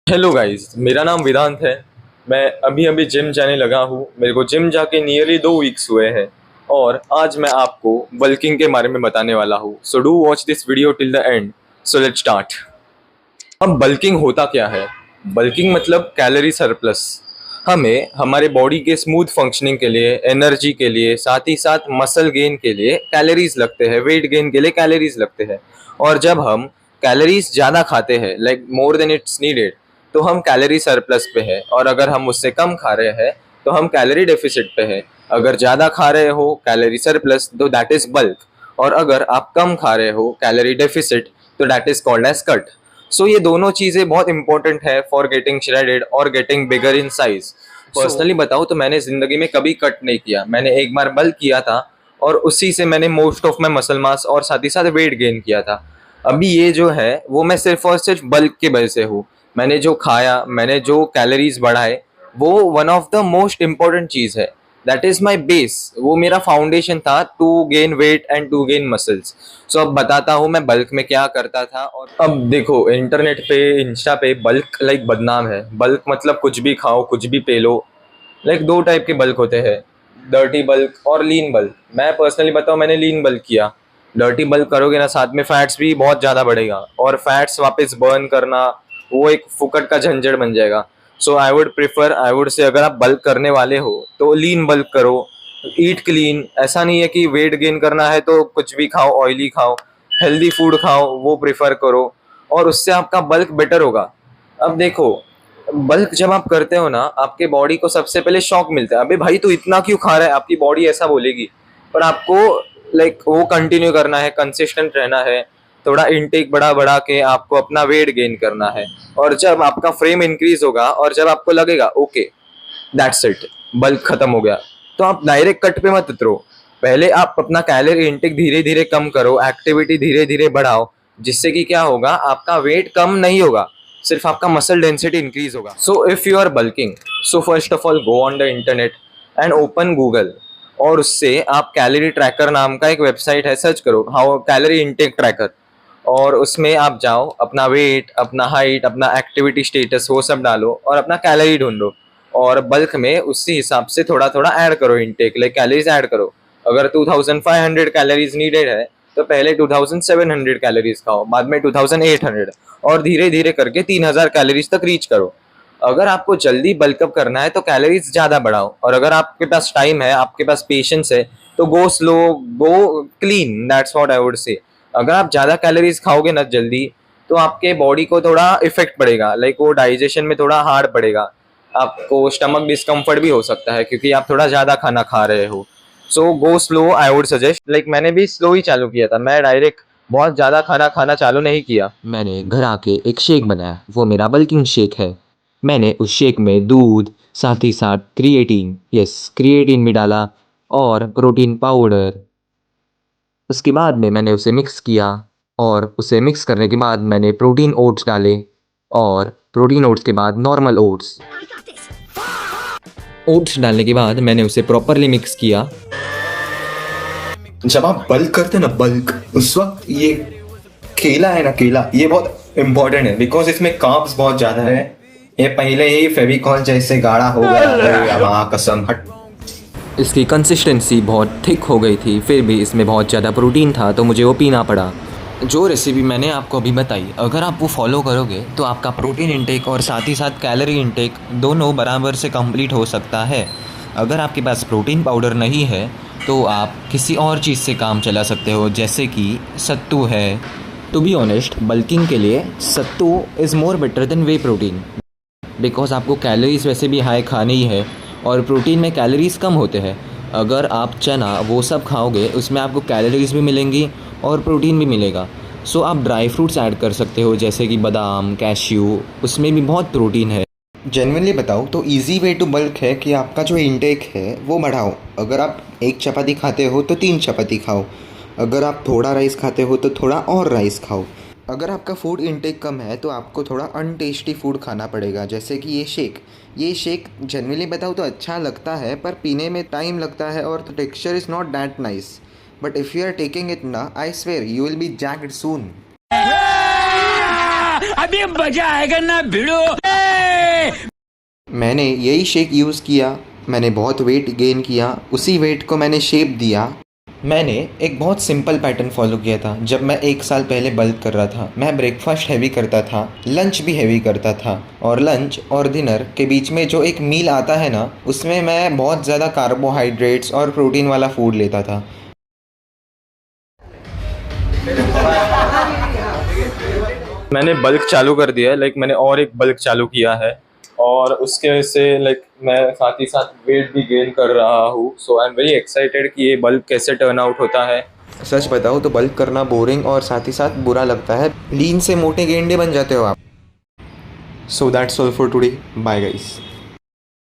Hello guys, मेरा नाम वेदांत है। मैं अभी अभी जिम जाने लगा हूँ। मेरे को जिम जाके नियरली 2 वीक्स हुए हैं और आज मैं आपको बल्किंग के बारे में बताने वाला हूँ। So do watch this video till the end. So let's start. अब बल्किंग होता क्या है? बल्किंग मतलब कैलोरी सरप्लस। हमें हमारे बॉडी के स्मूथ फंक्शनिंग के लिए, एनर्जी के लिए, साथ ही साथ मसल गेन के लिए कैलोरीज लगते हैं, वेट गेन के लिए कैलोरीज लगते हैं। और जब हम कैलोरीज ज़्यादा खाते हैं, like more than it's needed, तो हम कैलोरी सरप्लस पे है। और अगर हम उससे कम खा रहे हैं तो हम कैलोरी डेफिसिट पे है। अगर ज़्यादा खा रहे हो कैलोरी सरप्लस तो दैट इज बल्क, और अगर आप कम खा रहे हो कैलोरी डेफिसिट तो that is called as cut. So ये दोनों चीज़ें बहुत इंपॉर्टेंट है फॉर गेटिंग श्रेडेड और getting bigger in size. Personally बताऊँ तो मैंने ज़िंदगी में कभी कट नहीं किया। मैंने एक बार बल्क किया था और उसी से मैंने most of my muscle mass और साथ ही साथ वेट गेन किया था। अभी ये जो है वो मैं सिर्फ और सिर्फ बल्क की वजह से हूँ। मैंने जो खाया, मैंने जो कैलोरीज बढ़ाए, वो one of the most important चीज़ है। दैट इज माई बेस, वो मेरा फाउंडेशन था to gain weight and to gain muscles. So अब बताता हूँ मैं बल्क में क्या करता था। और अब देखो, इंटरनेट पे, इंस्टा पे बल्क लाइक बदनाम है। बल्क मतलब कुछ भी खाओ, कुछ भी पे लो। लाइक दो टाइप के बल्क होते हैं, डर्टी बल्क और लीन बल्क। मैं पर्सनली बताऊँ, मैंने लीन बल्क किया। डर्टी बल्क करोगे ना, साथ में फैट्स भी बहुत ज़्यादा बढ़ेगा और फैट्स वापस बर्न करना वो एक फुकट का झंझट बन जाएगा। सो आई वुड से, अगर आप बल्क करने वाले हो तो लीन बल्क करो। ईट क्लीन। ऐसा नहीं है कि वेट गेन करना है तो कुछ भी खाओ, ऑयली खाओ, हेल्दी फूड खाओ, वो प्रेफर करो और उससे आपका बल्क बेटर होगा। अब देखो, बल्क जब आप करते हो ना, आपके बॉडी को सबसे पहले शॉक मिलता है, अबे भाई तू इतना क्यों खा रहा है, आपकी बॉडी ऐसा बोलेगी। पर आपको लाइक वो कंटिन्यू करना है, कंसिस्टेंट रहना है, थोड़ा इनटेक बढ़ा बढ़ा के आपको अपना वेट गेन करना है। और जब आपका फ्रेम इंक्रीज होगा और जब आपको लगेगा ओके दैट्स इट, बल्क खत्म हो गया, तो आप डायरेक्ट कट पे मत उतरो। पहले आप अपना कैलोरी इनटेक धीरे धीरे कम करो, एक्टिविटी धीरे धीरे बढ़ाओ, जिससे कि क्या होगा, आपका वेट कम नहीं होगा, सिर्फ आपका मसल डेंसिटी इंक्रीज होगा। So if you are bulking, so first of all go on the internet and open Google, और उससे आप कैलोरी ट्रैकर नाम का एक वेबसाइट है, सर्च करो हाउ कैलोरी इनटेक ट्रैकर। और उसमें आप जाओ, अपना वेट, अपना हाइट, अपना एक्टिविटी स्टेटस वो सब डालो और अपना कैलोरी ढूंढो। और बल्क में उसी हिसाब से थोड़ा थोड़ा ऐड करो, इनटेक लाइक कैलोरीज ऐड करो। अगर 2500 कैलोरीज नीडेड है तो पहले 2700 कैलोरीज खाओ, बाद में 2800, और धीरे धीरे करके 3000 कैलोरीज तक रीच करो। अगर आपको जल्दी बल्कअप करना है तो कैलोरीज ज़्यादा बढ़ाओ, और अगर आपके पास टाइम है, आपके पास पेशेंस है, तो go slow, go clean, that's what I would say. अगर आप ज़्यादा कैलोरीज खाओगे ना जल्दी, तो आपके बॉडी को थोड़ा इफेक्ट पड़ेगा, लाइक वो डाइजेशन में थोड़ा हार्ड पड़ेगा। आपको स्टमक डिस्कम्फर्ट भी हो सकता है क्योंकि आप थोड़ा ज़्यादा खाना खा रहे हो। So go slow, I would suggest. Like मैंने भी स्लो ही चालू किया था, मैं डायरेक्ट बहुत ज़्यादा खाना खाना चालू नहीं किया। मैंने घर आके एक शेक बनाया, वो मेरा बल्किंग शेक है। मैंने उस शेक में दूध, साथ ही साथ क्रिएटिन भी डाला और प्रोटीन पाउडर। उसके बाद में मैंने उसे मिक्स किया, और उसे मिक्स करने के बाद मैंने प्रोटीन ओट्स डाले, और प्रोटीन ओट्स के बाद नॉर्मल ओट्स। ओट्स डालने के बाद मैंने उसे प्रॉपरली मिक्स किया। जब आप बल्क करते हैं ना, बल्क, उस वक्त ये केला है ना, केला, ये बहुत इंपॉर्टेंट है बिकॉज इसमें कार्ब्स बहुत ज्यादा है। ये पहले ही फेविकॉल जैसे गाढ़ा हो गया, कसम हट। इसकी कंसिस्टेंसी बहुत थिक हो गई थी, फिर भी इसमें बहुत ज़्यादा प्रोटीन था तो मुझे वो पीना पड़ा। जो रेसिपी मैंने आपको अभी बताई, अगर आप वो फॉलो करोगे तो आपका प्रोटीन इंटेक और साथ ही साथ कैलोरी इंटेक दोनों बराबर से कंप्लीट हो सकता है। अगर आपके पास प्रोटीन पाउडर नहीं है तो आप किसी और चीज़ से काम चला सकते हो, जैसे कि सत्तू है। टू बी ऑनेस्ट, बल्किंग के लिए sattu is more better than whey protein, because आपको कैलोरीज वैसे भी हाई खानी ही है और प्रोटीन में कैलोरीज कम होते हैं। अगर आप चना वो सब खाओगे, उसमें आपको कैलोरीज भी मिलेंगी और प्रोटीन भी मिलेगा। सो आप ड्राई फ्रूट्स ऐड कर सकते हो, जैसे कि बादाम, कैश्यू, उसमें भी बहुत प्रोटीन है। जेन्युइनली बताओ तो इजी वे टू बल्क है कि आपका जो इंटेक है वो बढ़ाओ। अगर आप एक चपाती खाते हो तो 3 चपाती खाओ। अगर आप थोड़ा राइस खाते हो तो थोड़ा और राइस खाओ। अगर आपका फूड इंटेक कम है तो आपको थोड़ा अनटेस्टी फूड खाना पड़ेगा, जैसे कि ये शेक जेन्युइनली बताऊँ तो अच्छा लगता है, पर पीने में टाइम लगता है और texture is not that nice. But if you are taking it ना, I swear you will be jacked soon. अभी मजा आएगा ना भिड़ो। मैंने यही शेक यूज़ किया, मैंने बहुत वेट गेन किया, उसी वेट को मैंने शेप दिया। मैंने एक बहुत सिंपल पैटर्न फॉलो किया था। जब मैं 1 साल पहले बल्क कर रहा था, मैं ब्रेकफास्ट हैवी करता था, लंच भी हैवी करता था, और लंच और डिनर के बीच में जो एक मील आता है ना, उसमें मैं बहुत ज़्यादा कार्बोहाइड्रेट्स और प्रोटीन वाला फूड लेता था। मैंने बल्क चालू कर दिया है, लाइक मैंने और एक बल्क चालू किया है, और उसके वजह से लाइक मैं साथ ही साथ वेट भी गेन कर रहा हूँ। सो आई एम वेरी एक्साइटेड कि ये बल्क कैसे टर्न आउट होता है। सच बताओ तो बल्क करना बोरिंग और साथ ही साथ बुरा लगता है। लीन से मोटे गेंडे बन जाते हो आप। So that's all for today, bye guys.